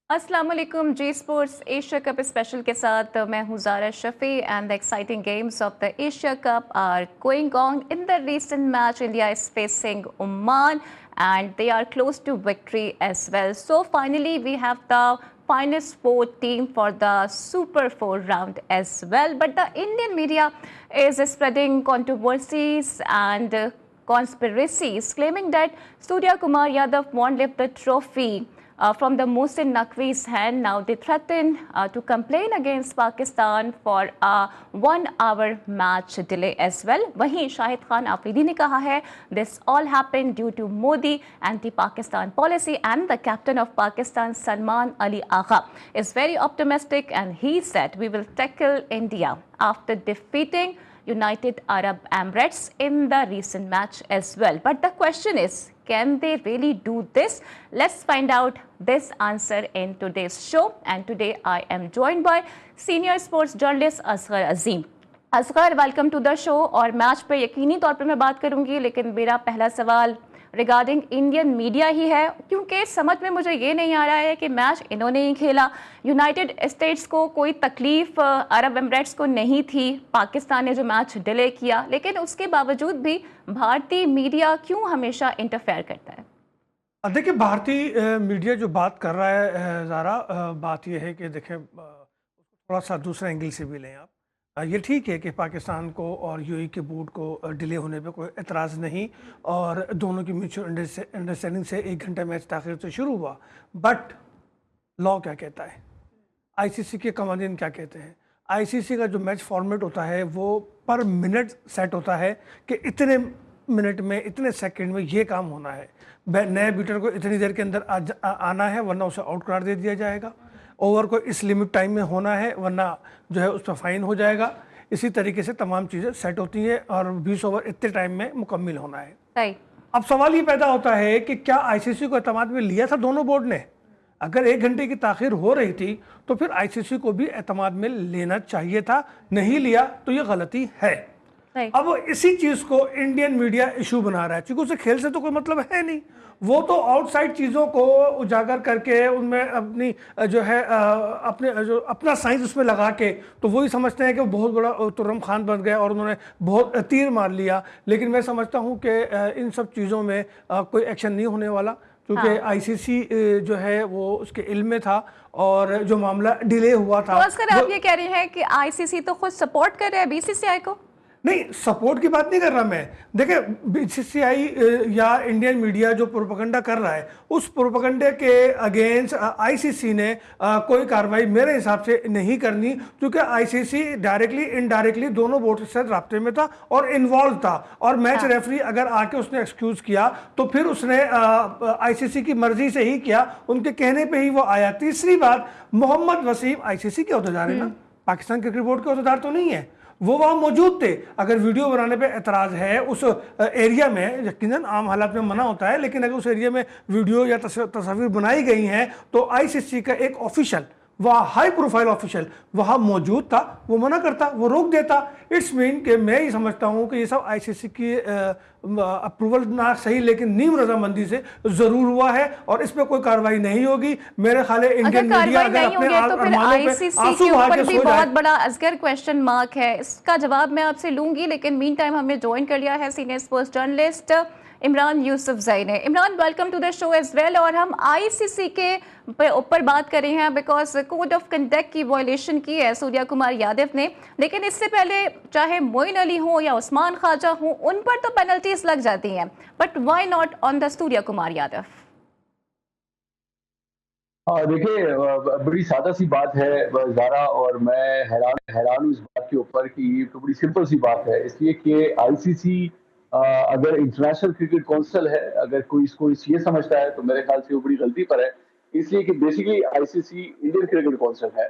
अस्सलाम वालेकुम। G sports Asia cup special के साथ मैं हूं Zara Shafi and the exciting games of the Asia cup are going on in the recent match. India is facing Oman and they are close to victory as well. So finally we have the finest four team for the Super 4 round as well. But the Indian media is spreading controversies and conspiracies claiming that Surya Kumar Yadav won't lift the trophy from the Mohsin Naqvi's hand. Now they threaten to complain against Pakistan for a 1 hour match delay as well. वहीं शाहिद खान आफरीदी ने कहा है this all happened due to Modi anti-Pakistan policy, and the captain of Pakistan Salman Ali Agha is very optimistic and he said we will tackle India after defeating United Arab Emirates in the recent match as well. But the question is, can they really do this? Let's find out this answer in today's show. And today I am joined by senior sports journalist Asghar Azim. Asghar, welcome to the show. और match पे यकीनी तौर पे मैं बात करूंगी, लेकिन मेरा पहला सवाल रिगार्डिंग इंडियन मीडिया ही है, क्योंकि समझ में मुझे ये नहीं आ रहा है कि मैच इन्होंने ही खेला। यूनाइटेड स्टेट्स को कोई तकलीफ अरब एमिरेट्स को नहीं थी, पाकिस्तान ने जो मैच डिले किया, लेकिन उसके बावजूद भी भारतीय मीडिया क्यों हमेशा इंटरफेयर करता है? देखिए, भारतीय मीडिया जो बात कर रहा है ज़ारा, बात यह है कि देखें, थोड़ा सा दूसरा एंगल से भी लें आप। ये ठीक है कि पाकिस्तान को और यूएई के बोर्ड को डिले होने पे कोई एतराज़ नहीं, और दोनों की म्यूचुअल अंडरस्टैंडिंग से 1 घंटा मैच ताख़िर से शुरू हुआ। बट लॉ क्या कहता है, आईसीसी के कवानीन क्या कहते हैं? आईसीसी का जो मैच फॉर्मेट होता है वो पर मिनट सेट होता है कि इतने मिनट में, इतने सेकंड में ये काम होना है। नए बीटर को इतनी देर के अंदर आना है, वरना उसे आउट करार दे दिया जाएगा। ओवर को इस लिमिट टाइम में होना है, वरना जो है उस पर फाइन हो जाएगा। इसी तरीके से तमाम चीज़ें सेट होती हैं, और 20 ओवर इतने टाइम में मुकम्मल होना है। अब सवाल ये पैदा होता है कि क्या आईसीसी को एतमाद में लिया था दोनों बोर्ड ने? अगर 1 घंटे की ताख़िर हो रही थी तो फिर आईसीसी को भी एतमाद में लेना चाहिए था। नहीं लिया तो ये गलती है। अब इसी चीज को इंडियन मीडिया इशू बना रहा है, क्योंकि उसे खेल से तो कोई मतलब है नहीं। वो तो आउटसाइड चीज़ों को उजागर करके उनमें अपनी जो है अपना साइंस उसमें लगा के, तो वही समझते हैं कि वो बहुत बड़ा तुर्रम खान बन गए और उन्होंने बहुत तीर मार लिया। लेकिन मैं समझता हूँ कि इन सब चीज़ों में कोई एक्शन नहीं होने वाला, क्योंकि आईसीसी जो है वो उसके इल्म में था, और जो मामला डिले हुआ था। तो आप ये कह रहे हैं कि आईसीसी तो खुद सपोर्ट कर रहा है बीसीसीआई को? नहीं, सपोर्ट की बात नहीं कर रहा मैं। देखिए, बीसीसीआई या इंडियन मीडिया जो प्रोपेगेंडा कर रहा है, उस प्रोपेगेंडे के अगेंस्ट आईसीसी ने कोई कार्रवाई मेरे हिसाब से नहीं करनी, क्योंकि आईसीसी डायरेक्टली इनडायरेक्टली दोनों बोर्ड से राब्ते में था और इन्वॉल्व था। और मैच रेफरी अगर आके उसने एक्सक्यूज किया तो फिर उसने आईसीसी की मर्जी से ही किया, उनके कहने पर ही वो आया। तीसरी बात, मोहम्मद वसीम आईसीसी के अहदेदार है ना, पाकिस्तान क्रिकेट बोर्ड के अहदेदार तो नहीं है। वो वहाँ मौजूद थे। अगर वीडियो बनाने पे एतराज़ है उस एरिया में, यकीनन आम हालात में मना होता है, लेकिन अगर उस एरिया में वीडियो या तस्वीर बनाई गई हैं तो आईसीसी का एक ऑफिशियल, वह हाई प्रोफाइल ऑफिशियल वहाँ मौजूद था, वो मना करता, वो रोक देता। इट्स मीन कि मैं ही समझता हूँ कि ये सब आईसीसी की अप्रूवल ना सही, लेकिन नीम रजामंदी से ज़रूर हुआ है, और इस पर कोई कार्रवाई नहीं होगी। मेरे ख्याल है इंडियन मीडिया अगर अपने आंसू बहा के सो जाए। बहुत बड़ा असगर क्वेश्चन मार्क है, इसका जवाब मैं आपसे लूंगी, लेकिन मीन टाइम हमें ज्वाइन कर लिया है senior sports journalist Imran Yousafzai ने। Imran, welcome to the show as well. और हम आईसीसी के ऊपर बात कर रहे हैं बिकॉज कोड ऑफ कंडक्ट की वायलेशन की है सूर्या कुमार यादव ने, लेकिन इससे पहले चाहे मोइन अली हो या उस्मान ख्वाजा हो, उन पर तो पेनल्टीज लग जाती हैं, but why not on the Surya Kumar Yadav? देखिए, बड़ी सादा सी बात है ज़ारा, और मैं हैरान हूँ इस बात के ऊपर कि ये तो बड़ी सिंपल सी बात है। इसलिए कि आईसीसी अगर इंटरनेशनल क्रिकेट काउंसिल है, अगर कोई इसको ये समझता है तो मेरे ख्याल से वो बड़ी गलती पर है। इसलिए कि basically ICC Indian cricket council है,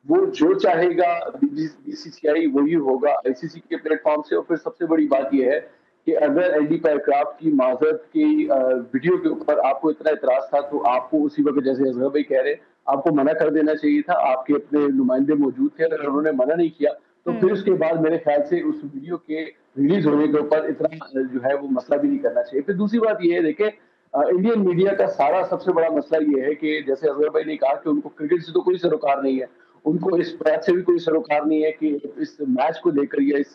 वो जो चाहेगा बीसीसीआई वही होगा आईसीसी के प्लेटफॉर्म से। और फिर सबसे बड़ी बात यह है कि अगर एंडी पैरक्राफ्ट की माजरत की वीडियो के ऊपर आपको इतना इतराज था, तो आपको उसी वक्त, जैसे असगर भाई कह रहे, आपको मना कर देना चाहिए था। आपके अपने नुमाइंदे मौजूद थे, अगर उन्होंने मना नहीं किया तो फिर उसके बाद मेरे ख्याल से उस वीडियो के रिलीज होने के ऊपर इतना जो है वो मसला भी नहीं करना चाहिए। फिर दूसरी बात ये है, देखें, इंडियन मीडिया का सारा सबसे बड़ा मसला ये है कि जैसे अजहर भाई ने कहा कि उनको क्रिकेट से तो कोई सरोकार नहीं है, उनको इस बात से भी कोई सरोकार नहीं है कि इस मैच को लेकर या इस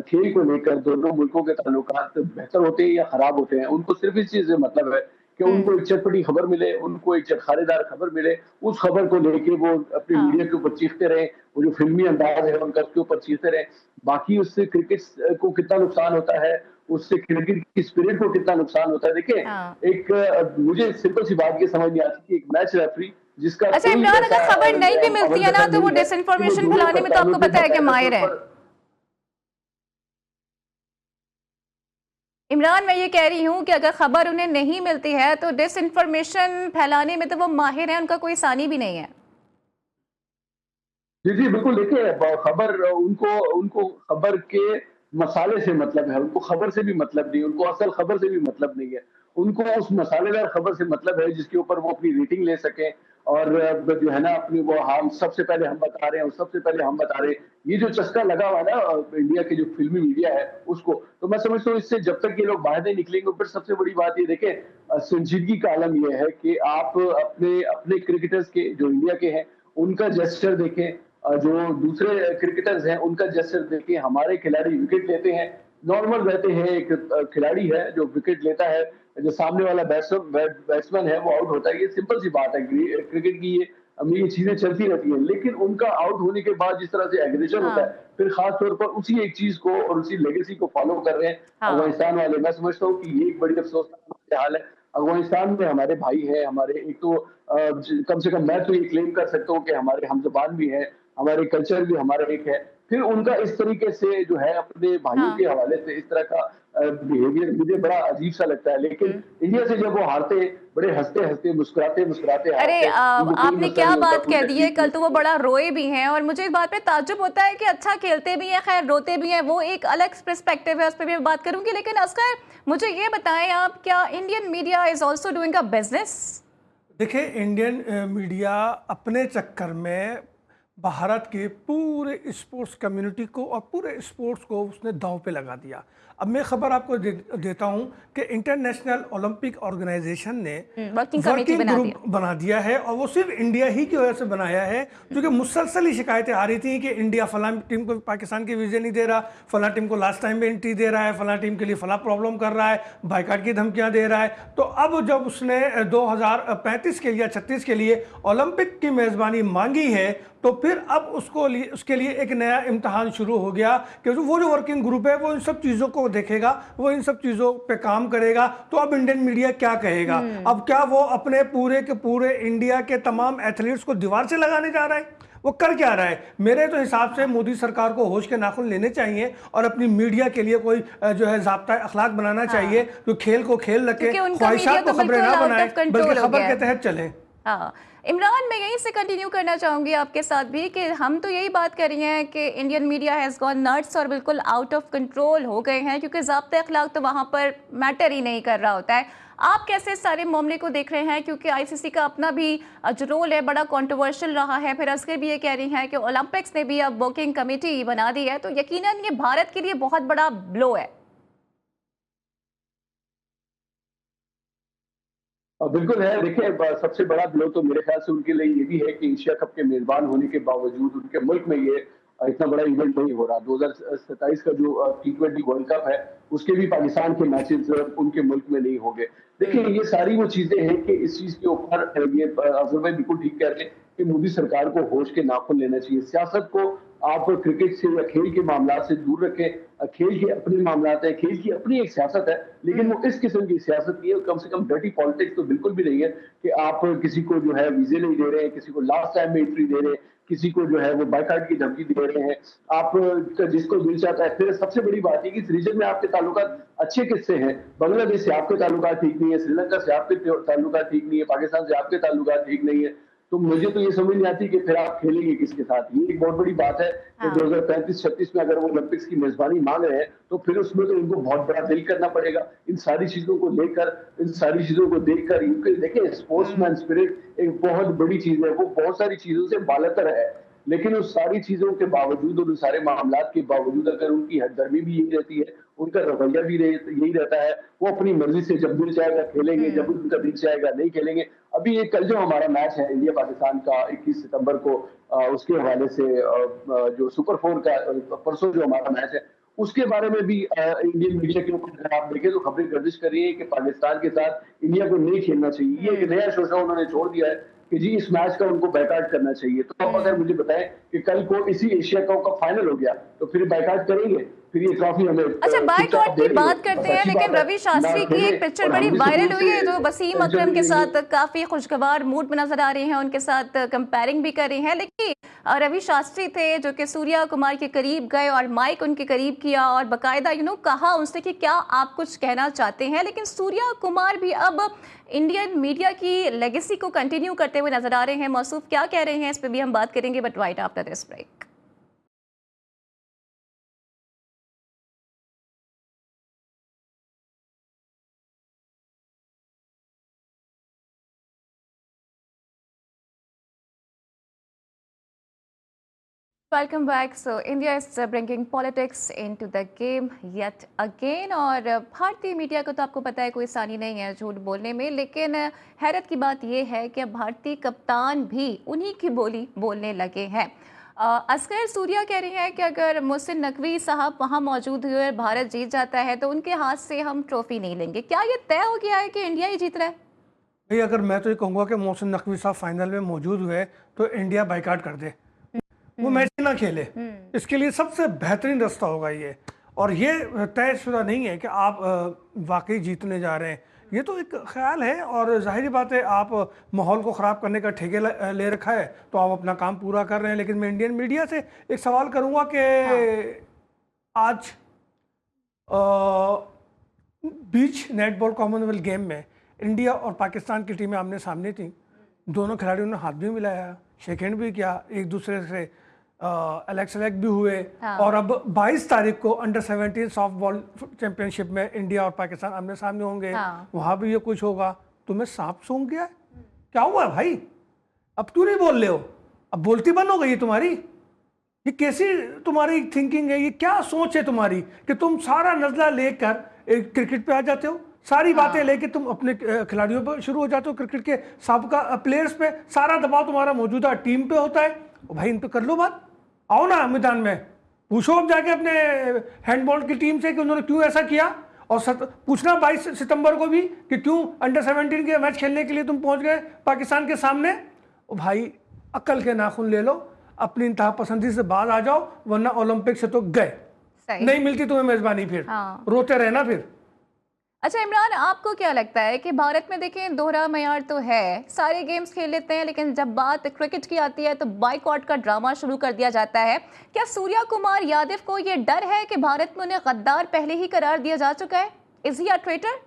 खेल को लेकर दोनों मुल्कों के ताल्लुकात बेहतर होते हैं या खराब होते हैं। उनको सिर्फ इस चीज से मतलब है कि उनको एक चटपटी खबर मिले, उनको एक चटखारेदार खबर मिले, उस खबर को लेके वो अपने हाँ। मीडिया के ऊपर चीखते रहे, वो जो फिल्मी अंदाज है उनका उसके ऊपर चीखते रहे। बाकी उससे क्रिकेट को कितना नुकसान होता है, उससे क्रिकेट की स्पिरिट को कितना नुकसान होता है। देखिए, हाँ। एक मुझे सिंपल सी बात ये समझ नहीं आती कि एक मैच रेफरी जिसका अच्छा कोई इमरान, ऐसा अगर खबर नहीं भी मिलती है ना, तो वो नहीं है कि डिसइंफॉर्मेशन दोनों फैलाने में तो आपको कप्तानों के पता है कि बाकायदा माहिर तौर है। पर इमरान, मैं ये कह रही हूँ कि अगर खबर उन्हें नहीं मिलती है तो डिसइंफॉर्मेशन फैलाने में तो वो माहिर है, उनका कोई सानी भी नहीं है। जी, जी, बिल्कुल। देखिए, खबर उनको उनको खबर के मसाले से मतलब है, उनको खबर से भी मतलब नहीं है, उनको असल खबर से भी मतलब नहीं है। उनको उस मसालेदार खबर से मतलब है जिसके ऊपर वो अपनी रेटिंग ले सकें और जो है ना अपनी वो हम सबसे पहले हम बता रहे हैं और सबसे पहले हम बता रहे हैं। ये जो चस्का लगा हुआ है ना इंडिया के जो फ़िल्मी मीडिया है उसको, तो मैं समझता हूँ इससे जब तक ये लोग बाहर नहीं निकलेंगे। फिर सबसे बड़ी बात ये देखें, संजीदगी का आलम ये है कि आप अपने अपने क्रिकेटर्स के जो इंडिया के हैं, उनका जेस्चर देखें, जो दूसरे क्रिकेटर्स हैं उनका जेस्चर देखिए। हमारे खिलाड़ी विकेट लेते हैं, नॉर्मल रहते हैं। एक खिलाड़ी है जो विकेट लेता है, जो सामने वाला बैट्समैन है वो आउट होता है, ये सिंपल सी बात है। क्रिकेट की ये चीजें चलती रहती है। लेकिन उनका आउट होने के बाद जिस तरह से एग्रेशन होता हाँ। है, फिर खास तौर पर उसी एक चीज को और उसी लेगेसी को फॉलो कर रहे हैं हाँ। अफगानिस्तान वाले। मैं समझता हूँ कि ये एक बड़ी अफसोसनाक हाल है। अफगानिस्तान में हमारे भाई हैं, हमारे एक तो कम से कम मैं तो ये क्लेम कर सकता हूँ कि हमारे हम ज़बान भी हैं, हमारे कल्चर भी हमारा एक है। फिर उनका इस तरीके से जो है अपने भाइयों के हाँ। हवाले से इस तरह का बिहेवियर मुझे बड़ा अजीब सा लगता है। लेकिन इंडिया से जब वो हारते हैं, बड़े हंसते-हंसते, मुस्कुराते-मुस्कुराते अरे हारते हैं। उनको कोई आपने मसला क्या नहीं होता, बात कोई कह दी है, तकलीफ नहीं कल तो वो होती। बड़ा रोए भी हैं और मुझे इस बात पे ताज्जुब होता है कि अच्छा खेलते भी हैं, खैर रोते भी हैं, वो एक अलग पर्सपेक्टिव है, उस पर भी मैं बात करूंगी। लेकिन असगर, मुझे ये बताएं आप, क्या Indian media is also doing a business? देखिए, इंडियन मीडिया अपने चक्कर में भारत के पूरे स्पोर्ट्स कम्युनिटी को और पूरे स्पोर्ट्स को उसने दांव पे लगा दिया। अब मैं खबर आपको देता हूं कि इंटरनेशनल ओलंपिक ऑर्गेनाइजेशन ने वर्किंग कमेटी वर्किंग बना ग्रुप बना दिया है और वो सिर्फ इंडिया ही की वजह से बनाया है, क्योंकि मुसलसल ही शिकायतें आ रही थी कि इंडिया फलां टीम को पाकिस्तान के वीज़े नहीं दे रहा, फलां टीम को लास्ट टाइम में एंट्री दे रहा है, फलां टीम के लिए फलां प्रॉब्लम कर रहा है, बाइकाट की धमकियां दे रहा है। तो अब जब उसने 2035 के लिए या 36 के लिए ओलंपिक की मेज़बानी मांगी है, तो फिर अब उसके लिए एक नया इम्तहान शुरू हो गया कि वो जो वर्किंग ग्रुप है वो इन सब चीज़ों को देखेगा, वो इन सब चीज़ों पे काम करेगा। तो अब इंडियन मीडिया क्या कहेगा? अब क्या वो अपने पूरे के पूरे इंडिया के तमाम एथलीट्स को दीवार से लगाने जा रहा है? वो कर क्या रहा है? मेरे तो हिसाब से मोदी सरकार को होश के नाखून लेने चाहिए और अपनी मीडिया के लिए कोई जो है ज़ाब्ता अखलाक बनाना चाहिए, जो खेल को खेल रखे, ख्वाहिशात को खबरें ना बनाए बल्कि खबर के तहत चले। हाँ इमरान, मैं यहीं से कंटिन्यू करना चाहूँगी आपके साथ भी कि हम तो यही बात कर रही हैं कि Indian media has gone nuts और बिल्कुल आउट ऑफ कंट्रोल हो गए हैं, क्योंकि ज़ाब्ते अखलाक तो वहाँ पर मैटर ही नहीं कर रहा होता है। आप कैसे इस सारे मामले को देख रहे हैं, क्योंकि आईसीसी का अपना भी जो रोल है बड़ा कंट्रोवर्शियल रहा है। फिर असगर भी ये कह रही हैं कि ओलंपिक्स ने भी अब वर्किंग कमेटी बना दी है, तो यकीनन ये भारत के लिए बहुत बड़ा ब्लो है। बिल्कुल है। देखिए, सबसे बड़ा ब्लो तो मेरे ख्याल से उनके लिए ये भी है कि एशिया कप के मेजबान होने के बावजूद उनके मुल्क में ये इतना बड़ा इवेंट नहीं हो रहा। 2027 का जो T20 वर्ल्ड कप है उसके भी पाकिस्तान के मैचेस उनके मुल्क में नहीं होंगे। देखिए, ये सारी वो चीजें हैं कि इस चीज के ऊपर ये अजहर भाई बिल्कुल ठीक कह रहे हैं कि मोदी सरकार को होश के नाखून लेना चाहिए। सियासत को आप क्रिकेट से या खेल के मामला से दूर रखें। खेल के अपने मामलात है, खेल की अपनी एक सियासत है, लेकिन वो इस किस्म की सियासत नहीं है। कम से कम डर्टी पॉलिटिक्स तो बिल्कुल भी नहीं है कि आप किसी को जो है वीजे नहीं दे रहे हैं, किसी को लास्ट टाइम में एंट्री दे रहे हैं, किसी को जो है वो बाइकाट की धमकी दे रहे हैं। आप जिसको दिल चाहता है। फिर सबसे बड़ी बात है कि इस रीजन में आपके ताल्लुकात अच्छे किससे हैं? बांग्लादेश से आपके ताल्लुकात ठीक नहीं है, श्रीलंका से आपके ताल्लुकात ठीक नहीं है, पाकिस्तान से आपके ताल्लुकात ठीक नहीं है। तो मुझे तो ये समझ नहीं आती कि फिर आप खेलेंगे किसके साथ। ये एक बहुत बड़ी बात है कि 2035-36 में अगर वो ओलंपिक्स की मेजबानी मांग रहे हैं तो फिर उसमें तो इनको बहुत बड़ा दिल करना पड़ेगा। इन सारी चीजों को लेकर, इन सारी चीजों को देखकर, देखिए स्पोर्ट्समैन स्पिरिट एक बहुत बड़ी चीज है, वो बहुत सारी चीजों से बालतर है। लेकिन उस सारी चीजों के बावजूद और उन सारे मामलात के बावजूद अगर उनकी हरदर्मी भी यही रहती है, उनका रवैया भी यही रहता है, वो अपनी मर्जी से जब दिल चाहेगा खेलेंगे, जब उनका दिल चाहेगा नहीं खेलेंगे। अभी ये कल जो हमारा मैच है इंडिया पाकिस्तान का 21 सितंबर को, उसके हवाले से जो सुपर 4 का परसों जो हमारा मैच है उसके बारे में भी इंडियन मीडिया के ऊपर अगर आप देखें तो खबरें गर्दिश कर रही है कि पाकिस्तान के साथ इंडिया को नहीं खेलना चाहिए। ये एक नया शोशा उन्होंने छोड़ दिया है कि जी इस मैच का उनको बैकआउट करना चाहिए। तो आप अगर मुझे बताएं कि कल को इसी एशिया कप का फाइनल हो गया तो फिर बैकआउट करेंगे, फिर ये ट्रॉफी हमें अच्छा, बाइकॉट की बात करते हैं, लेकिन रवि शास्त्री की एक पिक्चर बड़ी वायरल हुई है जो वसीम अकरम के साथ काफी खुशगवार मूड में नजर आ रही हैं, उनके साथ कंपेयरिंग भी कर रही हैं। लेकिन रवि शास्त्री थे जो कि सूर्या कुमार के करीब गए और माइक उनके करीब किया और बाकायदा कहा उनसे कि क्या आप कुछ कहना चाहते हैं। लेकिन सूर्या कुमार भी अब इंडियन मीडिया की लेगेसी को कंटिन्यू करते हुए नजर आ रहे हैं। मौसूफ क्या कह रहे हैं इस पर भी हम बात करेंगे, but right after this break. Welcome back. So India is bringing politics into the game yet again. और भारतीय मीडिया को तो आपको पता है कोई आसानी नहीं है झूठ बोलने में, लेकिन हैरत की बात यह है कि अब भारतीय कप्तान भी उन्हीं की बोली बोलने लगे हैं। असगर सूर्या कह रहे हैं कि अगर मोहसिन नकवी साहब वहां मौजूद हुए और भारत जीत जाता है तो उनके हाथ से हम ट्रॉफी नहीं लेंगे। क्या ये तय हो गया है कि इंडिया ही जीत रहा है? भाई अगर मैं तो ये कहूँगा कि मोहसिन नकवी साहब फाइनल में मौजूद हुए तो इंडिया बाइकाट कर दे, वो मैच ना खेले। इसके लिए सबसे बेहतरीन रास्ता होगा ये। और ये तयशुदा नहीं है कि आप वाकई जीतने जा रहे हैं, ये तो एक ख्याल है। और जाहिर बात है आप माहौल को ख़राब करने का ठेके ले रखा है तो आप अपना काम पूरा कर रहे हैं। लेकिन मैं इंडियन मीडिया से एक सवाल करूँगा कि आज बीच नेटबॉल कॉमनवेल्थ गेम में इंडिया और पाकिस्तान की टीमें आमने सामने थी, दोनों खिलाड़ियों ने हाथ भी मिलाया, शेक हैंड भी किया, एक दूसरे से सेलेक्ट भी हुए। और अब 22 तारीख को अंडर 17 सॉफ्ट बॉल चैंपियनशिप में इंडिया और पाकिस्तान आमने सामने होंगे। वहां भी ये कुछ होगा। तुम्हें सांप सूंघ गया, क्या हुआ भाई? अब क्यों नहीं बोल रहे हो? अब बोलती बंद हो गई तुम्हारी? ये कैसी तुम्हारी थिंकिंग है? ये क्या सोच है तुम्हारी कि तुम सारा नजला लेकर क्रिकेट पे आ जाते हो, सारी बातें लेके तुम अपने खिलाड़ियों पर शुरू हो जाते हो, क्रिकेट के साबका प्लेयर्स पे सारा दबाव तुम्हारा मौजूदा टीम पे होता है। भाई इन पे कर लो बात, आओ ना मैदान में, पूछो अब जाके अपने हैंडबॉल की टीम से कि उन्होंने क्यों ऐसा किया। और पूछना 22 सितंबर को भी कि क्यों अंडर 17 के मैच खेलने के लिए तुम पहुंच गए पाकिस्तान के सामने। भाई अक्ल के नाखून ले लो, अपनी इंतहा पसंदी से बाहर आ जाओ, वरना ओलंपिक से तो गए, नहीं मिलती तुम्हें मेजबानी, फिर रोते रहना फिर। अच्छा इमरान, आपको क्या लगता है कि भारत में देखें दोहरा मयार तो है, सारे गेम्स खेल लेते हैं, लेकिन जब बात क्रिकेट की आती है तो बाइकआउट का ड्रामा शुरू कर दिया जाता है। क्या सूर्या कुमार यादव को ये डर है कि भारत में उन्हें गद्दार पहले ही करार दिया जा चुका है? Is he a traitor?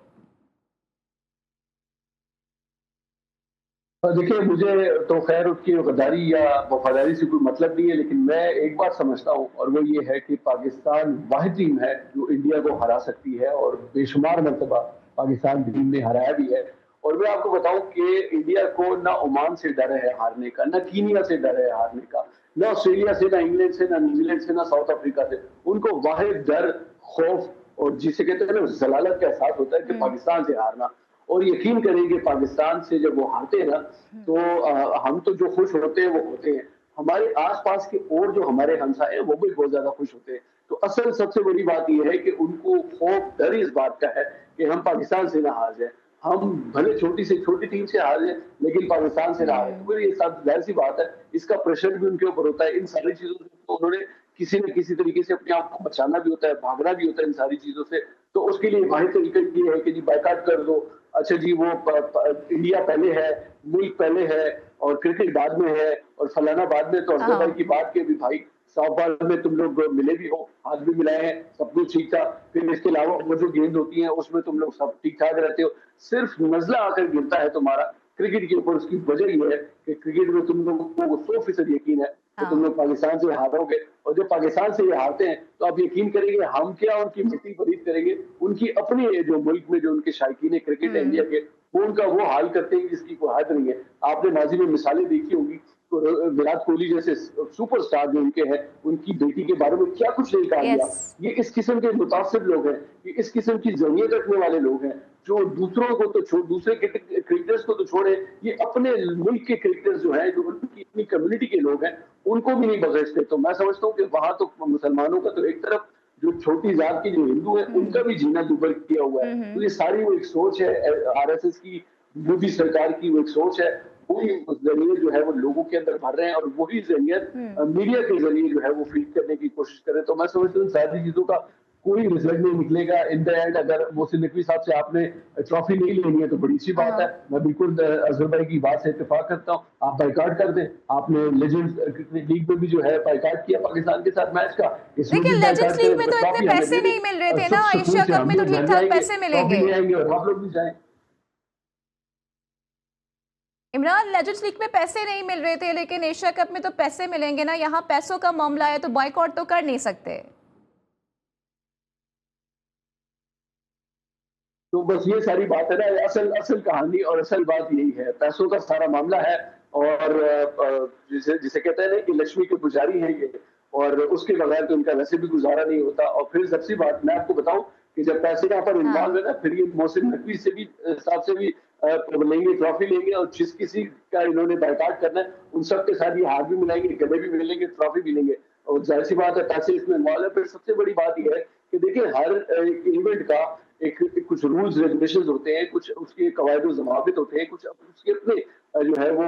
देखिए, मुझे तो खैर उसकी गद्दारी या वफादारी से कोई मतलब नहीं है, लेकिन मैं एक बात समझता हूँ और वो ये है कि पाकिस्तान वाहिद टीम है जो इंडिया को हरा सकती है और बेशुमार मरतबा पाकिस्तान टीम ने हराया भी है। और मैं आपको बताऊं कि इंडिया को ना ओमान से डर है हारने का, ना कीनिया से डर है हारने का, ना ऑस्ट्रेलिया से, ना इंग्लैंड से, ना न्यूजीलैंड से, ना साउथ अफ्रीका से। उनको वाहिद डर, खौफ और जिसे कहते हैं ना जलालत का एहसास होता है कि पाकिस्तान से हारना। और यकीन करेंगे पाकिस्तान से जब वो हारते हैं ना तो हम तो जो खुश होते हैं वो होते हैं, हमारे आसपास के और जो हमारे हमसाए हैं वो भी बहुत ज्यादा खुश होते हैं। तो असल सबसे बड़ी बात यह है कि उनको खौफ डर इस बात का है कि हम पाकिस्तान से ना हार जाए। हम भले छोटी से छोटी टीम से हार जाए लेकिन पाकिस्तान से ना हारे, तो ये सब जाहिर सी बात है, इसका प्रेशर भी उनके ऊपर होता है। इन सारी चीजों से तो उन्होंने किसी न किसी तरीके से अपने आप को बचाना भी होता है, भागना भी होता है इन सारी चीजों से। तो उसके लिए वाहिद तरीका ये है कि जी बाइकाट कर दो, अच्छा जी वो इंडिया पहले है, मुल्क पहले है और क्रिकेट बाद में है और फलाना बाद में। तो असगर भाई की बात के भी भाई सॉफ्टबॉल में तुम लोग मिले भी हो, हाथ भी मिलाए हैं, सब कुछ ठीक था। फिर इसके अलावा वो जो गेंद होती है उसमें तुम लोग सब ठीक ठाक रहते हो, सिर्फ नजला आकर गिरता है तुम्हारा क्रिकेट के ऊपर। उसकी वजह ये है कि क्रिकेट में तुम लोगों को 100% यकीन है कि तुम लोग पाकिस्तान से हारोगे। और जब पाकिस्तान से ये हारते हैं तो आप यकीन करेंगे हम क्या उनकी मिट्टी खरीद करेंगे, उनकी अपनी जो मुल्क में जो उनके शायकीन क्रिकेट है इंडिया के, वो उनका वो हाल करते हैं जिसकी कोई हद नहीं है। आपने माजी में मिसालें देखी होंगी विराट कोहली जैसे सुपरस्टार जो उनके हैं, उनकी बेटी के बारे में क्या कुछ नहीं कहा गया। यस। ये इस किस्म के मुतासिब लोग हैं, ये इस किस्म की जमीयत रखने वाले लोग हैं, जो दूसरों को तो छोड़, दूसरे क्रिकेटर्स को तो छोड़े, ये अपने मुल्क के क्रिकेटर्स जो हैं, जो उनकी अपनी कम्युनिटी के लोग हैं, उनको भी नहीं बख्शते। तो मैं समझता हूँ कि वहां तो मुसलमानों का तो एक तरफ, जो छोटी जात के जो हिंदू हैं, उनका भी जीना दुभर किया हुआ है। तो ये सारी वो एक सोच है आरएसएस की, मोदी सरकार की वो एक सोच है। वही जरिए जो है वो लोगों के अंदर भर रहे हैं, और वही जरियत मीडिया के जरिए जो है वो फीड करने की कोशिश करें। तो मैं समझता हूँ सारी चीजों का कोई रिजल्ट नहीं निकलेगा इन द एंड। अगर मोहसिन नकवी साहब से आपने ट्रॉफी नहीं लेनी है तो बड़ी अच्छी बात है, मैं बिल्कुल अजहर भाई की बात से इत्तेफाक करता हूँ। आप बाइकाट कर दें, आपने लेजेंड्स क्रिकेट लीग में भी जो है बाइकाट किया पाकिस्तान के साथ मैच का, इसमें लेकिन भी लेजेंड्स बाइकाट लीग करें में तो तो इतने ट्रॉफी हमें पैसे दे दें, नहीं मिल रहे और थे सुख ना, सुकून एशिया से कप हम में भी तो ठीक घर ठाक जाएंगे, पैसे ट्रॉफी मिलेंगे। ले आएंगे और आप लोग भी जाएं। इमरान, लेजेंड्स लीग में पैसे नहीं मिल रहे थे, लेकिन एशिया कप में तो पैसे मिलेंगे ना। यहाँ पैसों का मामला है तो बॉयकॉट तो कर नहीं सकते। तो बस ये सारी बात है ना, असल असल कहानी और असल बात यही है, पैसों का सारा मामला है। और जिसे जिसे कहते हैं ना कि लक्ष्मी के पुजारी हैं ये, और उसके बगैर तो इनका वैसे भी गुजारा नहीं होता। और फिर सबसे बात मैं आपको बताऊं कि जब पैसे यहाँ पर इन्वॉल्व हाँ। है ना, फिर ये मोहसिन नकवी से भी साहब से भी लेंगे, ट्रॉफी लेंगे, और जिस किसी का इन्होंने बाइकाट करना है उन सब के साथ ये हाथ भी मिलाएंगे, गले भी मिलेंगे, ट्रॉफी भी लेंगे। और जाहिर सी बात है पैसे इसमें इन्वॉल्व है। फिर सबसे बड़ी बात यह है कि देखिए हर इवेंट का एक कुछ रूल्स रेगुलेशन होते हैं, कुछ उसके कवायद जवाबित होते हैं, कुछ उसके अपने जो है वो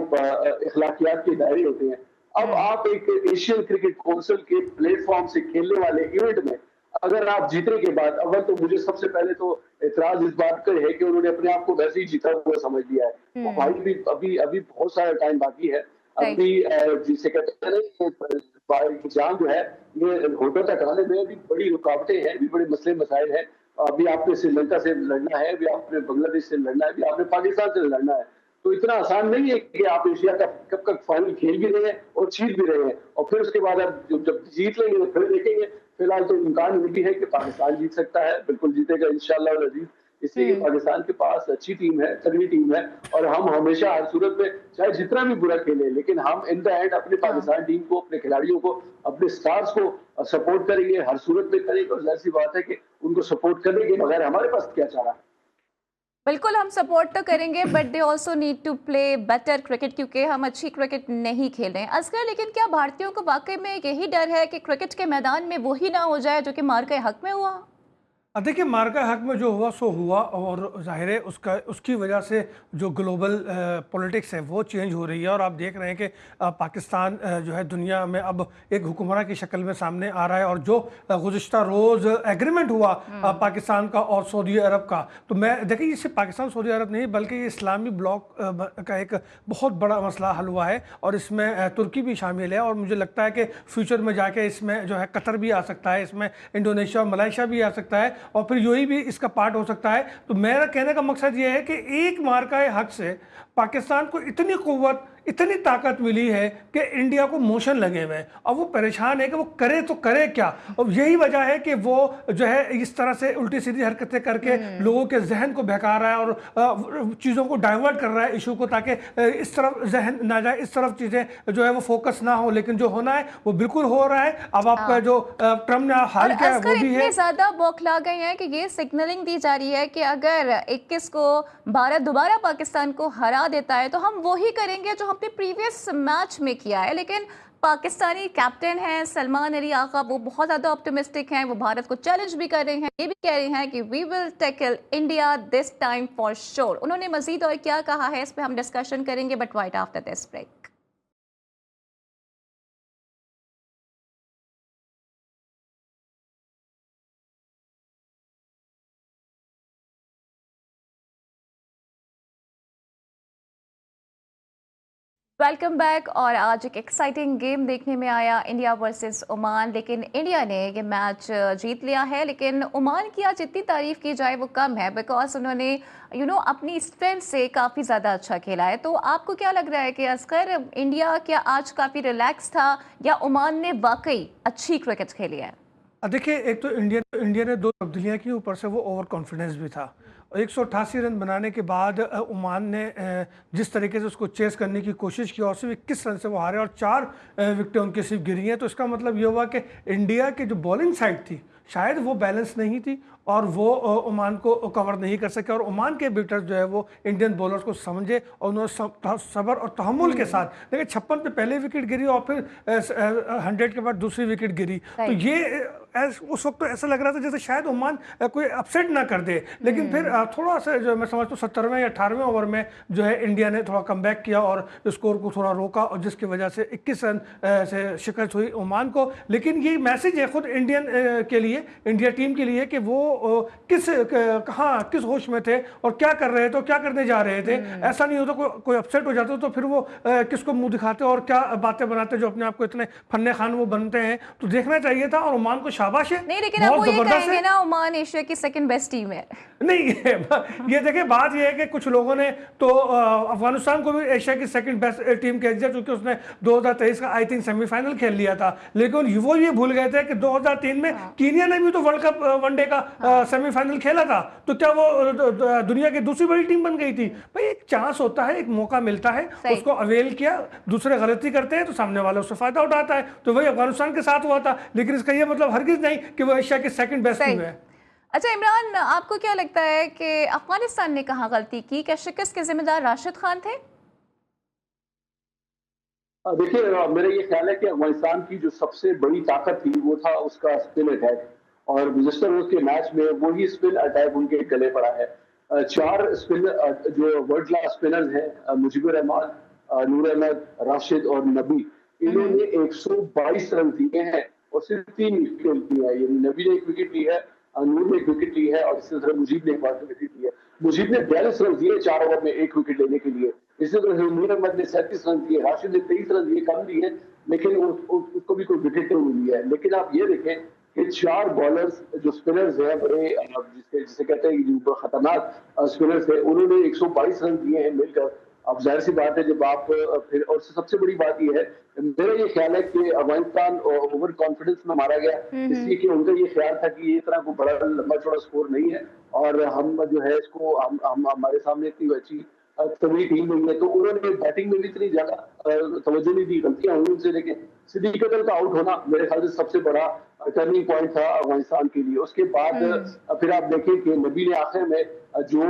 इखलाकियात के दायरे होते हैं। अब आप एक एशियन क्रिकेट काउंसिल के प्लेटफॉर्म से खेलने वाले इवेंट में अगर आप जीतने के बाद, अव्वल तो मुझे सबसे पहले तो एतराज इस बात का है कि उन्होंने अपने आप को वैसे ही जीता हुआ समझ लिया है। और भाई भी अभी अभी बहुत सारा टाइम बाकी है। राइट। अभी जिसे कहते हैं ना एग्जाम जो है ये होटल तक आने में भी बड़ी रुकावटें हैं, भी बड़े मसले मसाइल हैं। अभी आपने श्रीलंका से लड़ना है, अभी आपने बांग्लादेश से लड़ना है, अभी आपने पाकिस्तान से लड़ना है। तो इतना आसान नहीं है कि आप एशिया का कब तक फाइनल खेल भी रहे हैं और जीत भी रहे हैं, और फिर उसके बाद आप जब जीत लेंगे तो फिर देखेंगे। फिलहाल तो इम्कान ये भी है कि पाकिस्तान जीत सकता है, बिल्कुल जीतेगा इंशाल्लाह और अजीज, इसलिए कि पाकिस्तान के पास अच्छी टीम है, तगड़ी टीम है। और हम हमेशा हर सूरत में चाहे जितना भी बुरा खेले, लेकिन हम इन द एंड अपने पाकिस्तान टीम को, अपने खिलाड़ियों को, अपने स्टार्स को सपोर्ट करेंगे, हर सूरत में करेंगे। और जाहिर सी बात है कि उनको सपोर्ट करने के बगैर हमारे पास क्या चारा है। बिल्कुल हम सपोर्ट तो करेंगे, but they also need to play better cricket, क्योंकि हम अच्छी क्रिकेट नहीं खेल रहे हैं। असगर, लेकिन क्या भारतीयों को वाकई में यही डर है कि क्रिकेट के मैदान में वही ना हो जाए जो कि मार के हक में हुआ? देखिए, मार्का हक में जो हुआ सो हुआ, और जाहिर है उसकी वजह से जो ग्लोबल पॉलिटिक्स है वो चेंज हो रही है। और आप देख रहे हैं कि पाकिस्तान जो है दुनिया में अब एक हुक्मरान की शक्ल में सामने आ रहा है। और जो गुज़िश्ता रोज़ एग्रीमेंट हुआ पाकिस्तान का और सऊदी अरब का, तो मैं देखिए ये सिर्फ पाकिस्तान सऊदी अरब नहीं बल्कि ये इस्लामी ब्लॉक का एक बहुत बड़ा मसला हल हुआ है, और इसमें तुर्की भी शामिल है। और मुझे लगता है कि फ्यूचर में जाके इसमें जो है कतर भी आ सकता है, इसमें इंडोनेशिया और मलेशिया भी आ सकता है, और फिर यूएई भी इसका पार्ट हो सकता है। तो मेरा कहने का मकसद ये है कि एक मार्का हक से पाकिस्तान को इतनी कुव्वत, इतनी ताकत मिली है कि इंडिया को मोशन लगे हुए हैं। अब वो परेशान है कि वो करे तो करे क्या। और यही वजह है कि वो जो है इस तरह से उल्टी सीधी हरकतें करके लोगों के जहन को बहका रहा है और चीज़ों को डाइवर्ट कर रहा है इशू को, ताकि इस तरफ जहन ना जाए, इस तरफ चीज़ें जो है वो फोकस ना हो। लेकिन जो होना है वो बिल्कुल हो रहा है। अब आपका जो ट्रम्प ने हाल किया है वो भी है। ज्यादा बौखला गए हैं कि ये सिग्नलिंग दी जा रही है कि अगर 21 को भारत दोबारा पाकिस्तान को हरा देता है तो हम वही करेंगे जो हमने प्रीवियस मैच में किया है। लेकिन पाकिस्तानी कैप्टन हैं सलमान अली आका, वो बहुत ज़्यादा ऑप्टिमिस्टिक हैं, वो भारत को चैलेंज भी कर रहे हैं, ये भी कह रहे हैं कि we will tackle India this time for sure. उन्होंने मजीद और क्या कहा है इस पर हम डिस्कशन करेंगे, but right after this break. Welcome back. और आज एक एक्साइटिंग गेम देखने में आया, इंडिया वर्सेस ओमान। लेकिन इंडिया ने ये मैच जीत लिया है, लेकिन ओमान की आज जितनी तारीफ की जाए वो कम है, बिकॉज उन्होंने अपनी स्ट्रेंथ से काफ़ी ज़्यादा अच्छा खेला है। तो आपको क्या लग रहा है कि असगर इंडिया क्या आज काफ़ी रिलैक्स था या ओमान ने वाकई अच्छी क्रिकेट खेली है? देखिए, एक तो इंडिया ने दो तब्दीलियाँ की, ऊपर से वो ओवर कॉन्फिडेंस भी था। 188 रन बनाने के बाद ओमान ने जिस तरीके से उसको चेस करने की कोशिश की और सिर्फ 21 रन से वो हारे और 4 विकेटें उनकी सिर्फ गिरी हैं। तो इसका मतलब ये हुआ कि इंडिया की जो बॉलिंग साइड थी शायद वो बैलेंस नहीं थी और वो ओमान को कवर नहीं कर सके और ओमान के बैटर्स जो है वो इंडियन बॉलर्स को समझे और उन्होंने सब्र और तहम्मुल के साथ, देखिए 56 पे पहले विकेट गिरी और फिर 100 के बाद दूसरी विकेट गिरी। तो ये उस वक्त तो ऐसा लग रहा था जैसे शायद ओमान कोई अपसेट ना कर दे, लेकिन फिर थोड़ा सा जो मैं समझता हूँ 17वें या 18वें ओवर में जो है इंडिया ने थोड़ा कम बैक किया और स्कोर को थोड़ा रोका और जिसकी वजह से 21 रन से शिकस्त हुई ओमान को। लेकिन ये मैसेज है खुद इंडियन के लिए, इंडिया टीम के लिए कि वो किस होश में थे और क्या कर रहे थे और क्या करने जा रहे थे। ऐसा नहीं होता कोई अपसेट हो जाता तो फिर वो किसको मुंह दिखाते और क्या बातें बनाते जो अपने आप को इतने फन्ने खान वो बनते हैं। तो देखना चाहिए था और ओमान को शाबाश है। नहीं लेकिन आप ये कहेंगे ना ओमान एशिया की सेकंड बेस्ट टीम है। नहीं ये देखिए बात ये है कि कुछ लोगों ने तो अफगानिस्तान को भी एशिया की सेकंड बेस्ट टीम कह दिया क्योंकि उसने 2023 का आई थिंक सेमीफाइनल खेल लिया था। लेकिन वो ये भूल गए थे कि 2003 में कीनिया ने भी तो वर्ल्ड कप वनडे का सेमीफाइनल खेला था। तो क्या वो दुनिया की दूसरी बड़ी टीम बन गई थी? भाई एक चांस होता है, एक मौका मिलता है, उसको अवेल किया। दूसरे गलती करते हैं तो सामने वाला उससे फायदा उठाता है। तो वही अफगानिस्तान के साथ हुआ था। लेकिन इसका ये मतलब हरगिज नहीं कि वो एशिया की सेकंड बेस्ट टीम है। अच्छा इमरान, आपको क्या लगता है कि अफगानिस्तान ने कहाँ गलती की? क्या शिकस्त के जिम्मेदार राशिद खान थे? देखिए मेरा ये ख्याल है कि अफगानिस्तान की जो सबसे बड़ी ताकत थी वो था उसका स्पिन अटैक और गुज़श्ता रोज के मैच में वही स्पिन अटैक उनके गले पड़ा है। 4 स्पिनर जो वर्ल्ड क्लास स्पिनर्स हैं, मुजीबुर रहमान, नूर अहमद, राशिद और नबी, इन्होंने 122 रन दिए हैं और सिर्फ 3 विकेट ली है। नबी ने 1 विकेट ली है, नूर ने 1 विकेट ली है और इसी तरह मुजीब ने 1 विकेट ली है। मुजीब ने 42 रन दिए 4 ओवर में 1 विकेट लेने के लिए। इसी तरह नूर अहमद ने 37 रन दिए, राशिद ने 23 रन दिए, कम दिए लेकिन उसको भी कोई विकेट नहीं मिली है। लेकिन आप ये देखें कि 4 बॉलर्स जो स्पिनर्स हैं बड़े जिसे कहते हैं जो खतरनाक स्पिनर्स है, उन्होंने 122 रन दिए हैं मिलकर। अब जाहिर सी बात है जब आप फिर, और सबसे बड़ी बात यह है, मेरा ये ख्याल है कि अफगानिस्तान ओवर कॉन्फिडेंस में मारा गया, इसलिए कि उनका ये ख्याल था कि ये इतना कोई बड़ा लंबा चौड़ा स्कोर नहीं है और हम जो है इसको हम हमारे सामने इतनी अच्छी तगड़ी टीम नहीं है। तो उन्होंने बैटिंग में भी इतनी ज्यादा तवज्जो नहीं दी, गलतियां हुई उनसे। लेकिन सिद्दीक अदल का आउट होना मेरे ख्याल से सबसे बड़ा टर्निंग पॉइंट था अफगानिस्तान के लिए। उसके बाद फिर आप देखें कि नबी ने आखिर में जो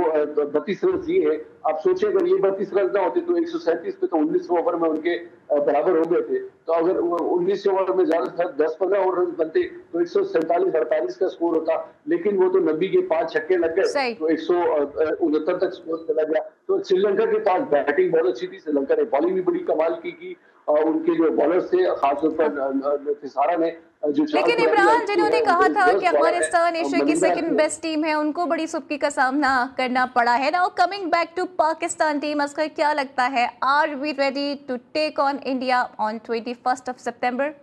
32 रन दिए हैं, आप सोचें अगर ये 32 रन ना होते तो 137 पे तो 19 ओवर में उनके बराबर हो गए थे। तो अगर 19 ओवर में ज्यादा 10-15 ओवर रन बनते तो 147-48 का स्कोर होता। लेकिन वो तो नबी के 5 छक्के लग गए तो 169 तक स्कोर चला गया। तो श्रीलंका के पास बैटिंग बहुत अच्छी थी, श्रीलंका ने बॉलिंग भी बड़ी कमाल की और उनके जो बॉलर्स थे खासतौर पर थिसारा ने जो। लेकिन इमरान, जिन्होंने कहा था कि अफगानिस्तान एशिया की सेकंड बेस्ट टीम है, उनको बड़ी सुबकी का सामना करना पड़ा है। Now coming back to Pakistan team, Asghar क्या लगता है, are we ready to take on India on 21 सितंबर?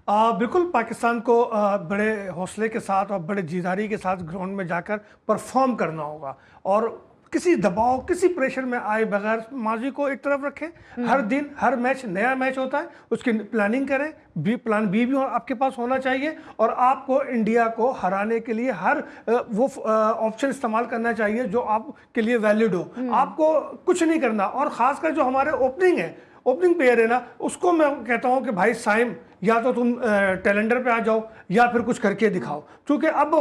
बिल्कुल पाकिस्तान को बड़े हौसले के साथ और बड़े जीदारी के साथ ग्राउंड में जाकर परफॉर्म करना होगा और किसी दबाव किसी प्रेशर में आए बगैर माजी को एक तरफ रखें। हर दिन हर मैच नया मैच होता है, उसकी प्लानिंग करें। प्लान बी भी आपके पास होना चाहिए और आपको इंडिया को हराने के लिए हर वो ऑप्शन इस्तेमाल करना चाहिए जो आपके लिए वैलिड हो। आपको कुछ नहीं करना और ख़ासकर जो हमारे ओपनिंग प्लेयर है ना, उसको मैं कहता हूँ कि भाई साइम या तो तुम कैलेंडर पे आ जाओ या फिर कुछ करके दिखाओ, क्योंकि अब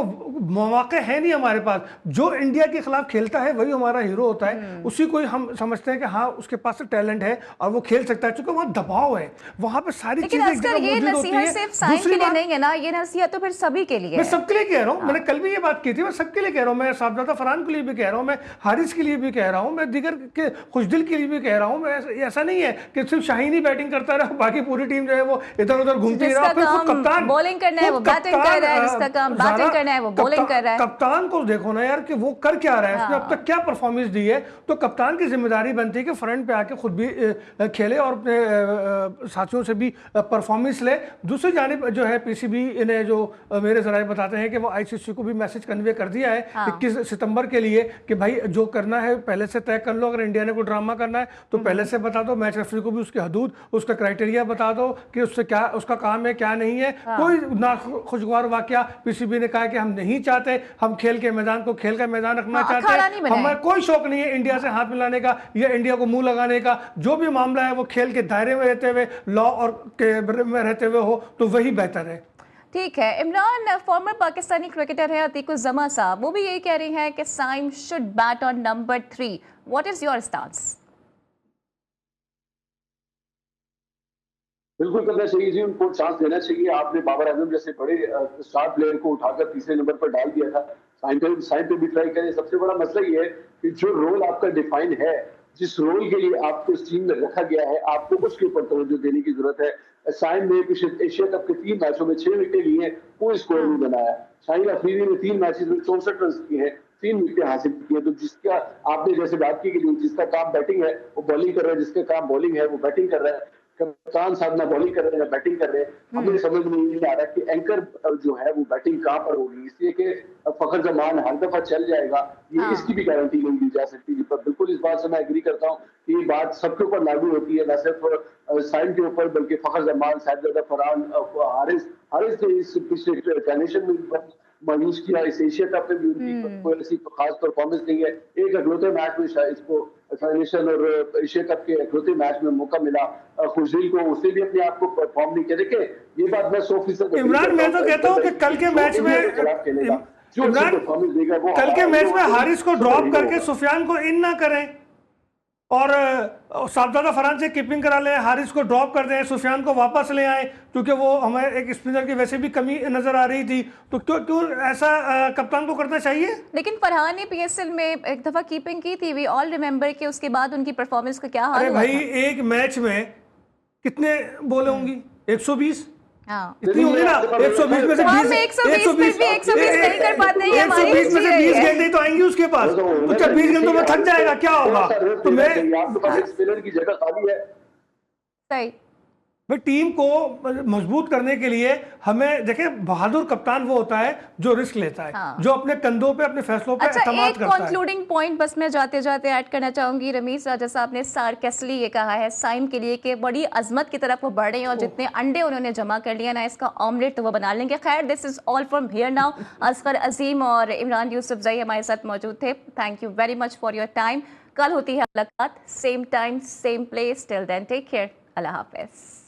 मौके हैं नहीं हमारे पास। जो इंडिया के खिलाफ खेलता है वही हमारा हीरो होता है, उसी को हम समझते हैं कि हाँ उसके पास टैलेंट है और वो खेल सकता है, क्योंकि वहाँ दबाव है, वहाँ पे सारी चीजें ये नसीहत सिर्फ साइम के लिए नहीं है ना, ये नसीहत तो फिर सभी के लिए। मैं सबके लिए कह रहा हूँ, मैंने कल भी ये बात की थी, मैं सबके लिए कह रहा हूँ। मैं साहबजादा फरहान के लिए भी कह रहा हूँ, मैं हारिस के लिए भी कह रहा हूँ, मैं दिगर के खुशदिल के लिए भी कह रहा हूँ। ऐसा नहीं है कि सिर्फ शाहीन ही बैटिंग करता रहा, बाकी पूरी टीम जो है वो इधर उधर घूमती रहा। कप्तान बॉलिंग करना है वो बैटिंग कर रहा है, जिसका काम बैटिंग करना है वो बॉलिंग कर रहा है। कप्तान को देखो ना यार कि वो कर क्या रहा है, उसने अब तक क्या परफॉर्मेंस दी है। तो कप्तान की जिम्मेदारी बनती है कि फ्रंट पे आके खुद भी खेले और अपने साथियों से भी परफॉर्मेंस ले। दूसरी जानिब जो है पीसीबी ने जो मेरे जराए बताते हैं कि वो आईसीसी को भी मैसेज कन्वे कर दिया है 21 सितंबर के लिए कि भाई जो करना है पहले से तय कर लो। अगर इंडिया ने कोई ड्रामा करना है तो पहले से बता दो, मैच रेफरी को भी उसकी हदूद उसका क्राइटेरिया बता दो कि उससे क्या उसका काम है क्या नहीं है। कोई ना खुशगवार वाकया पीसीबी ने कहा कि हम नहीं चाहते, हम खेल के मैदान को खेल का मैदान रखना चाहते हैं, हमें कोई शौक नहीं है इंडिया से हाथ मिलाने का या इंडिया को मुंह लगाने का। जो भी मामला है वो खेल के दायरे में रहते हुए, लॉ और के में रहते हुए हो तो वही बेहतर है। ठीक है। इमरान, फॉर्मर पाकिस्तानी क्रिकेटर है अतीकुज़्ज़मा साहब, वो भी यही कह रही हैं कि Saim should bat on number 3। What is your stance? बिल्कुल करना चाहिए जी, उनको चांस देना चाहिए। आपने बाबर आजम जैसे बड़े स्टार प्लेयर को उठाकर तीसरे नंबर पर डाल दिया था। साइम पे भी ट्राई करें। सबसे बड़ा मसला ये है कि जो रोल आपका डिफाइन है, जिस रोल के लिए आपको इस टीम में रखा गया है, आपको उसके ऊपर तवज्जो देने की जरूरत है। साइम ने पिछले एशिया कप के 3 मैचों में 6 विकेट लिए, कोई स्कोर नहीं बनाया। शाहिन अफरीदी ने 3 मैचेस में 64 रन किए हैं, 3 विकेट हासिल की है। तो जिसका आपने जैसे बात की कि जिसका काम बैटिंग है वो बॉलिंग कर रहा है, जिसका काम बॉलिंग है वो बैटिंग कर रहा है। कप्तान साहब ना बॉलिंग कर रहे हैं ना बैटिंग कर रहे हैं। हमें समझ में नहीं आ रहा कि एंकर जो है वो बैटिंग कहाँ पर होगी, इसलिए कि फखर जमान हर दफा चल जाएगा, ये इसकी भी गारंटी नहीं दी जा सकती। पर बिल्कुल इस बात से मैं एग्री करता हूँ कि ये बात सबके ऊपर लागू होती है, न सिर्फ साइम के ऊपर बल्कि फखर जमान, साहिबजादा फरहान, हारिस ने इस पिछले ट्रांजिशन में मायूस किया। इस एशिया कप में भी उनकी कोई ऐसी खास परफॉर्मेंस नहीं है। एक अगलौते मैच में शायद इसको ट्रांजिशन और एशिया कप के अगलौते मैच में मौका मिला खुशदिल को, उसने भी अपने आप को परफॉर्म नहीं किया। देखिए ये बात मैं 100% इमरान, मैं तो कहता हूँ कि कल के मैच में हारिस को ड्रॉप करके सुफियान को इन ना करें और साहिबजादा फरहान से कीपिंग करा लें, हारिस को ड्रॉप कर दें, सुफियान को वापस ले आए, क्योंकि वो हमें एक स्पिनर की वैसे भी कमी नजर आ रही थी। तो क्यों ऐसा कप्तान को करना चाहिए। लेकिन फरहान ने पीएसएल में एक दफा कीपिंग की थी, वी ऑल रिमेंबर कि उसके बाद उनकी परफॉर्मेंस का क्या हाल हुआ भाई था? एक मैच में कितने बॉल होंगी? 120 हाँ, इतनी होगी ना। 120 में से 120 नहीं कर पाते हैं। 120 में से 20 गेंदें तो आएंगी उसके पास, तो क्या 20 गेंदों में थक जाएगा? क्या होगा? तो मैं स्पिनर की जगह खाली है। सही। टीम को मजबूत करने के लिए हमें देखें, बहादुर कप्तान वो होता है जो रिस्क लेता है, जो अपने कंधों पे, अपने फैसलों पे एतमाद करता है। कंक्लूडिंग पॉइंट बस मैं जाते जाते ऐड करना चाहूंगी रमीज राजा साहब ने सार्केस्टली ये कहा है साइम के लिए कि बड़ी अजमत की तरफ वो बढ़ रहे हैं और जितने अंडे उन्होंने जमा कर लिया ना, इसका ऑमलेट तो वो बना लेंगे। खैर, this is all from here now. Asghar Azeem और इमरान यूसुफजई हमारे साथ मौजूद थे। Thank you very much for your time. कल होती है मुलाकात, same time same place. Till then take care. अल्लाह हाफिज।